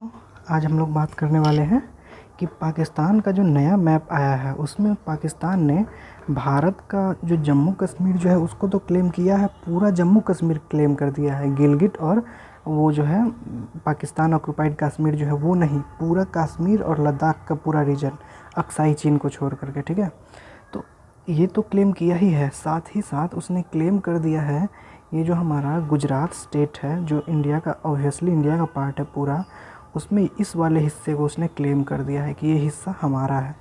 आज हम लोग बात करने वाले हैं कि पाकिस्तान का जो नया मैप आया है उसमें पाकिस्तान ने भारत का जो जम्मू कश्मीर जो है उसको तो क्लेम किया है, पूरा जम्मू कश्मीर क्लेम कर दिया है। गिलगिट और वो जो है पाकिस्तान ऑक्यूपाइड कश्मीर जो है वो नहीं, पूरा कश्मीर और लद्दाख का पूरा रीजन, अक्साई चीन को छोड़ करके, ठीक है। तो ये तो क्लेम किया ही है, साथ ही साथ उसने क्लेम कर दिया है ये जो हमारा गुजरात स्टेट है जो इंडिया का ऑब्वियसली इंडिया का पार्ट है पूरा, उसमें इस वाले हिस्से को उसने क्लेम कर दिया है कि ये हिस्सा हमारा है।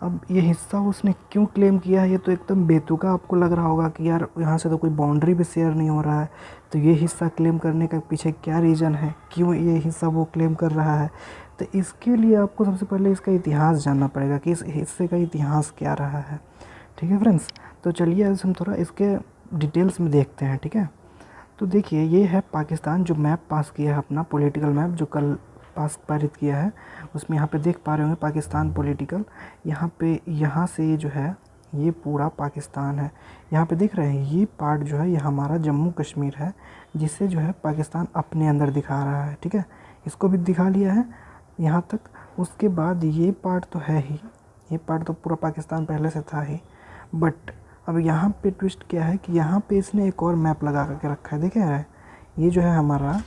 अब ये हिस्सा उसने क्यों क्लेम किया है, ये तो एकदम बेतुका आपको लग रहा होगा कि यार यहाँ से तो कोई बाउंड्री भी शेयर नहीं हो रहा है, तो ये हिस्सा क्लेम करने का पीछे क्या रीज़न है, क्यों ये हिस्सा वो क्लेम कर रहा है। तो इसके लिए आपको सबसे पहले इसका इतिहास जानना पड़ेगा कि इस हिस्से का इतिहास क्या रहा है, ठीक है फ्रेंड्स। तो चलिए आज हम थोड़ा इसके डिटेल्स में देखते हैं, ठीक है। तो देखिए ये है पाकिस्तान जो मैप पास किया है अपना, पॉलिटिकल मैप जो कल पारित किया है, उसमें यहाँ पे देख पा रहे होंगे पाकिस्तान पॉलिटिकल, यहाँ पे यहाँ से ये जो है ये पूरा पाकिस्तान है। यहाँ पे दिख रहे हैं ये पार्ट जो है ये हमारा जम्मू कश्मीर है, जिसे जो है पाकिस्तान अपने अंदर दिखा रहा है, ठीक है। इसको भी दिखा लिया है यहाँ तक। उसके बाद ये पार्ट तो है ही, ये पार्ट तो पूरा पाकिस्तान पहले से था ही, बट अब यहाँ पे ट्विस्ट क्या है कि यहाँ पे इसने एक और मैप लगा करके रखा है, देखे है ये जो है हमारा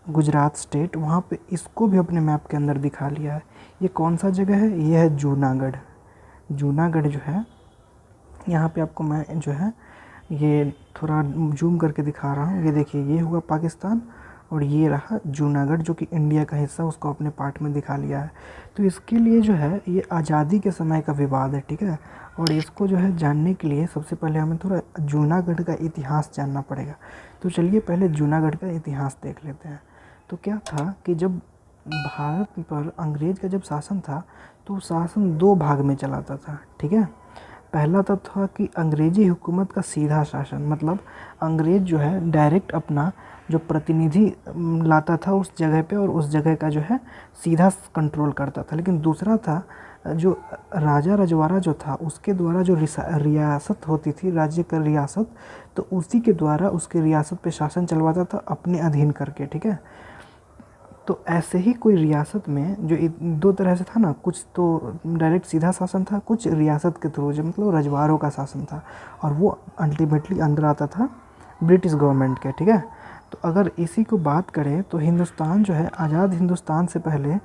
गुजरात स्टेट, वहाँ पे इसको भी अपने मैप के अंदर दिखा लिया है। ये कौन सा जगह है, ये है जूनागढ़। जूनागढ़ जो है यहाँ पे आपको मैं जो है ये थोड़ा जूम करके दिखा रहा हूँ। ये देखिए ये हुआ पाकिस्तान और ये रहा जूनागढ़ जो कि इंडिया का हिस्सा, उसको अपने पार्ट में दिखा लिया है। तो इसके लिए जो है ये आज़ादी के समय का विवाद है, ठीक है। और इसको जो है जानने के लिए सबसे पहले हमें थोड़ा जूनागढ़ का इतिहास जानना पड़ेगा। तो चलिए पहले जूनागढ़ का इतिहास देख लेते हैं। तो क्या था कि जब भारत पर अंग्रेज़ का जब शासन था तो शासन दो भाग में चलाता था, ठीक है। पहला तो था कि अंग्रेज़ी हुकूमत का सीधा शासन, मतलब अंग्रेज़ जो है डायरेक्ट अपना जो प्रतिनिधि लाता था उस जगह पे और उस जगह का जो है सीधा कंट्रोल करता था। लेकिन दूसरा था जो राजा रजवाड़ा जो था उसके द्वारा जो रियासत होती थी, राज्य का रियासत, तो उसी के द्वारा उसके रियासत पे शासन चलवाता था अपने अधीन करके, ठीक है। तो ऐसे ही कोई रियासत में जो दो तरह से था ना, कुछ तो डायरेक्ट सीधा शासन था, कुछ रियासत के थ्रू जो मतलब रजवाड़ों का शासन था, और वो अल्टीमेटली अंदर आता था ब्रिटिश गवर्नमेंट के, ठीक है। तो अगर इसी को बात करें तो हिंदुस्तान जो है, आज़ाद हिंदुस्तान से पहले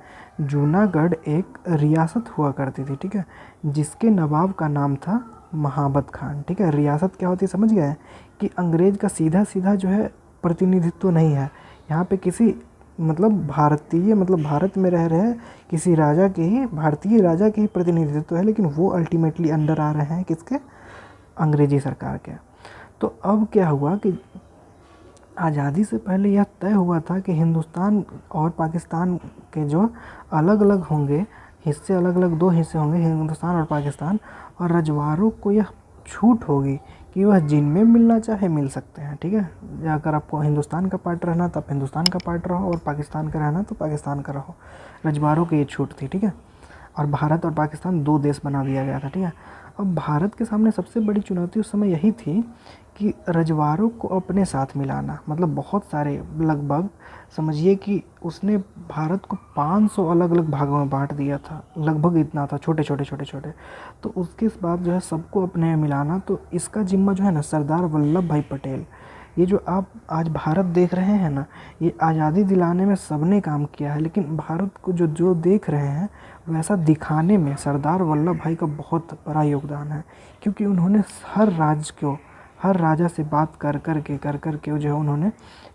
जूनागढ़ एक रियासत हुआ करती थी, ठीक है, जिसके नवाब का नाम था महाबत खान, ठीक है। रियासत क्या होती है समझ गए कि अंग्रेज़ का सीधा सीधा जो है प्रतिनिधित्व नहीं है यहाँ पे, किसी मतलब भारतीय, मतलब भारत में रह रहे किसी राजा के ही, भारतीय राजा के ही प्रतिनिधित्व है, लेकिन वो अल्टीमेटली अंडर आ रहे हैं किसके, अंग्रेजी सरकार के। तो अब क्या हुआ कि आज़ादी से पहले यह तय हुआ था कि हिंदुस्तान और पाकिस्तान के जो अलग अलग होंगे हिस्से, अलग अलग दो हिस्से होंगे हिंदुस्तान और पाकिस्तान, और रजवाड़ों को यह छूट होगी कि वह जिनमें मिलना चाहे मिल सकते हैं, ठीक है। अगर आपको हिंदुस्तान का पार्ट रहना तो आप हिंदुस्तान का पार्ट रहो, और पाकिस्तान का रहना तो पाकिस्तान का रहो। रजवाड़ों की ये छूट थी, ठीक है। और भारत और पाकिस्तान दो देश बना दिया गया था, ठीक है। अब भारत के सामने सबसे बड़ी चुनौती उस समय यही थी कि रजवाड़ों को अपने साथ मिलाना, मतलब बहुत सारे, लगभग समझिए कि उसने भारत को 500 अलग अलग भागों में बांट दिया था, लगभग इतना था, छोटे छोटे छोटे छोटे। तो उसके बाद जो है सबको अपने में मिलाना, तो इसका जिम्मा जो है ना सरदार वल्लभ भाई पटेल, ये जो आप आज भारत देख रहे हैं ना, ये आज़ादी दिलाने में सबने काम किया है, लेकिन भारत को जो जो देख रहे हैं वैसा दिखाने में सरदार वल्लभ भाई का बहुत बड़ा योगदान है, क्योंकि उन्होंने हर राज्य को, हर राजा से बात कर कर के जो है उन्होंने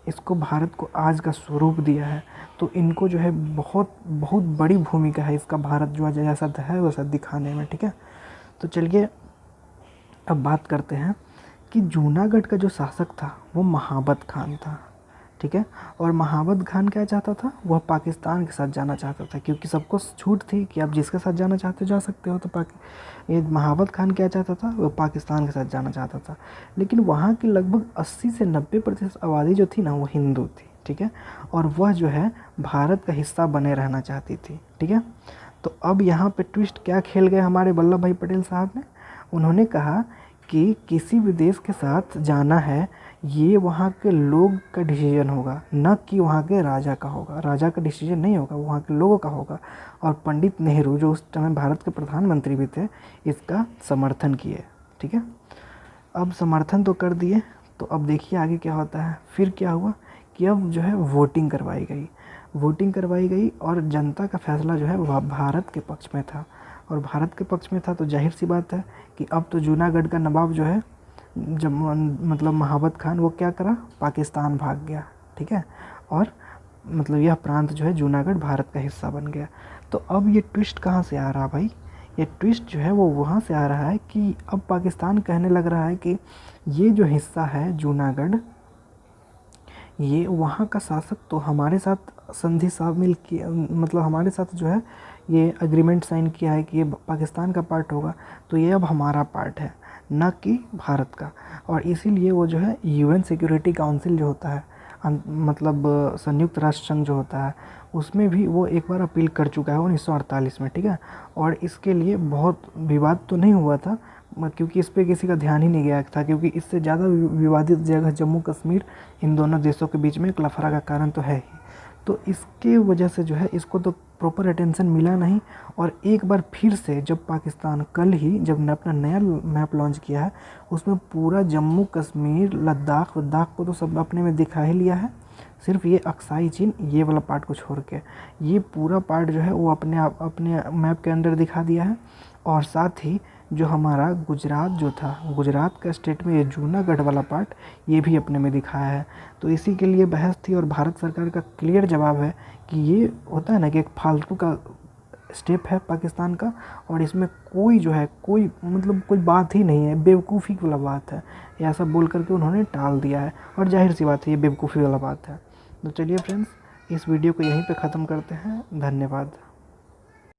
इसको भारत को आज का स्वरूप दिया है। तो इनको जो है बहुत बहुत बड़ी भूमिका है इसका, भारत जो जैसा है वैसा दिखाने में, ठीक है। तो चलिए अब बात करते हैं कि जूनागढ़ का जो शासक था वो महाबत खान था, ठीक है। और महाबत खान क्या चाहता था, वह पाकिस्तान के साथ जाना चाहता था, क्योंकि सबको छूट थी कि आप जिसके साथ जाना चाहते हो जा सकते हो। तो ये महाबत खान क्या चाहता था, वो पाकिस्तान के साथ जाना चाहता था। लेकिन वहाँ की लगभग 80 से 90% आबादी जो थी ना वो हिंदू थी, ठीक है, और वह जो है भारत का हिस्सा बने रहना चाहती थी, ठीक है। तो अब यहाँ पे ट्विस्ट क्या खेल गए हमारे वल्लभ भाई पटेल साहब ने, उन्होंने कहा कि किसी भी देश के साथ जाना है ये वहाँ के लोग का डिसीजन होगा, न कि वहाँ के राजा का होगा। राजा का डिसीजन नहीं होगा, वहाँ के लोगों का होगा। और पंडित नेहरू जो उस समय भारत के प्रधानमंत्री भी थे, इसका समर्थन किए। ठीक है, अब समर्थन तो कर दिए, तो अब देखिए आगे क्या होता है। फिर क्या हुआ कि अब जो है वोटिंग करवाई गई और जनता का फैसला जो है वह भारत के पक्ष में था। और भारत के पक्ष में था तो जाहिर सी बात है कि अब तो जूनागढ़ का नवाब जो है, जब मतलब महाबत खान, वो क्या करा, पाकिस्तान भाग गया। ठीक है, और मतलब यह प्रांत जो है जूनागढ़ भारत का हिस्सा बन गया। तो अब ये ट्विस्ट कहाँ से आ रहा भाई, ये ट्विस्ट जो है वो वहाँ से आ रहा है कि अब पाकिस्तान कहने लग रहा है कि ये जो हिस्सा है जूनागढ़, ये वहाँ का शासक तो हमारे साथ संधि शामिल किया, मतलब हमारे साथ जो है ये एग्रीमेंट साइन किया है कि ये पाकिस्तान का पार्ट होगा, तो ये अब हमारा पार्ट है, न कि भारत का। और इसीलिए वो जो है यूएन सिक्योरिटी काउंसिल जो होता है, मतलब संयुक्त राष्ट्र संघ जो होता है, उसमें भी वो एक बार अपील कर चुका है 1948 में। ठीक है, और इसके लिए बहुत विवाद तो नहीं हुआ था, क्योंकि इस पर किसी का ध्यान ही नहीं गया था, क्योंकि इससे ज़्यादा विवादित जगह जम्मू कश्मीर इन दोनों देशों के बीच में एक लफड़ा का कारण तो है ही। तो इसके वजह से जो है इसको तो प्रॉपर अटेंशन मिला नहीं। और एक बार फिर से जब पाकिस्तान कल ही जब ने अपना नया मैप लॉन्च किया है, उसमें पूरा जम्मू कश्मीर लद्दाख को तो सब अपने में दिखा ही लिया है, सिर्फ ये अक्साई चीन ये वाला पार्ट को छोड़ के ये पूरा पार्ट जो है वो अपने मैप के अंदर दिखा दिया है। और साथ ही जो हमारा गुजरात जो था, गुजरात का स्टेट में ये जूनागढ़ वाला पार्ट ये भी अपने में दिखाया है। तो इसी के लिए बहस थी और भारत सरकार का क्लियर जवाब है कि ये होता है ना कि एक फालतू का स्टेप है पाकिस्तान का, और इसमें कोई जो है कोई मतलब कोई बात ही नहीं है, बेवकूफ़ी वाला बात है, ऐसा बोल करके उन्होंने टाल दिया है। और जाहिर सी बात है ये बेवकूफ़ी वाला बात है। तो चलिए फ्रेंड्स, इस वीडियो को यहीं पे ख़त्म करते हैं। धन्यवाद।